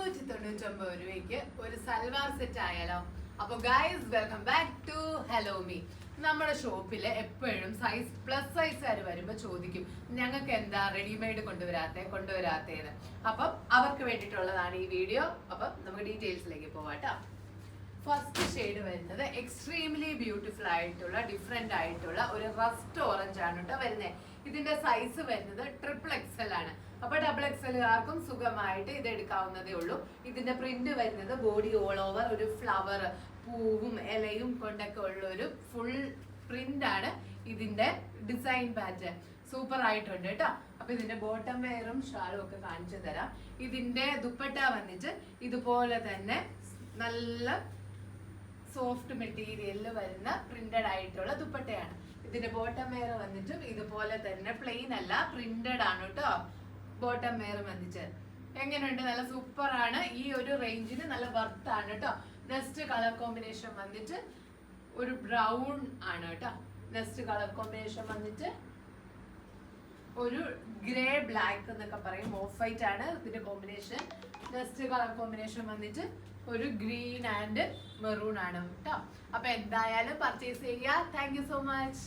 ₹299 ഒരു സൽവാർ സെറ്റ് ആയാലോ? അപ്പൊ guys welcome back to hello me. നമ്മുടെ ഷോപ്പില് എപ്പോഴും സൈസ് പ്ലസ് സൈസുകാർ വരുമ്പോ ചോദിക്കും ഞങ്ങൾക്ക് എന്താ റെഡിമെയ്ഡ് കൊണ്ടുവരാത്തേന്ന്. അപ്പം അവർക്ക് വേണ്ടിയിട്ടുള്ളതാണ് ഈ വീഡിയോ. അപ്പം നമുക്ക് ഡീറ്റെയിൽസിലേക്ക് പോവാട്ടോ. ഫസ്റ്റ് ഷെയ്ഡ് വരുന്നത് എക്സ്ട്രീംലി ബ്യൂട്ടിഫുൾ ആയിട്ടുള്ള ഡിഫറെന്റ് ആയിട്ടുള്ള ഒരു റസ്റ്റ് ഓറഞ്ച് ആണ് കേട്ടോ വരുന്നത്. ഇതിന്റെ സൈസ് വരുന്നത് XXL ആണ്. അപ്പൊ XXLകാർക്കും സുഖമായിട്ട് ഇത് എടുക്കാവുന്നതേ ഉള്ളൂ. ഇതിന്റെ പ്രിന്റ് വരുന്നത് ബോഡി ഓൾ ഓവർ ഒരു ഫ്ലവർ പൂവും ഇലയും കൊണ്ടൊക്കെ ഉള്ള ഒരു ഫുൾ പ്രിന്റ് ആണ് ഇതിന്റെ ഡിസൈൻ പാറ്റേൺ. സൂപ്പർ ആയിട്ടുണ്ട് കേട്ടോ. അപ്പൊ ഇതിന്റെ ബോട്ടം വെയറും ഷാളും ഒക്കെ കാണിച്ചു തരാം. ഇതിന്റെ ദുപ്പട്ട വന്നിട്ട് ഇതുപോലെ തന്നെ നല്ല സോഫ്റ്റ് മെറ്റീരിയലിൽ വരുന്ന പ്രിന്റഡ് ആയിട്ടുള്ള ദുപ്പട്ടയാണ്. ഇതിന്റെ ബോട്ടം വെയർ വന്നിട്ടും ഇതുപോലെ തന്നെ പ്ലെയിൻ അല്ല, പ്രിന്റഡ് ആണ് കേട്ടോ. ബോട്ടം വെയർ വന്നിട്ട് എങ്ങനെയുണ്ട്? നല്ല സൂപ്പർ ആണ്. ഈ ഒരു റേഞ്ചിന് നല്ല വർത്ത് ആണ് കേട്ടോ. നെക്സ്റ്റ് കളർ കോമ്പിനേഷൻ വന്നിട്ട് ഒരു ബ്രൗൺ ആണ് കേട്ടോ. നെക്സ്റ്റ് കളർ കോമ്പിനേഷൻ വന്നിട്ട് ഒരു ഗ്രേ ബ്ലാക്ക് എന്നൊക്കെ പറയും, ഓഫ് വൈറ്റ് ആണ് ഇതിന്റെ കോമ്പിനേഷൻ. നെക്സ്റ്റ് കളർ കോമ്പിനേഷൻ വന്നിട്ട് ഒരു ഗ്രീൻ ആൻഡ് മെറൂൺ ആണ് കേട്ടോ. അപ്പൊ എന്തായാലും പർച്ചേസ് ചെയ്യുക. Thank you so much.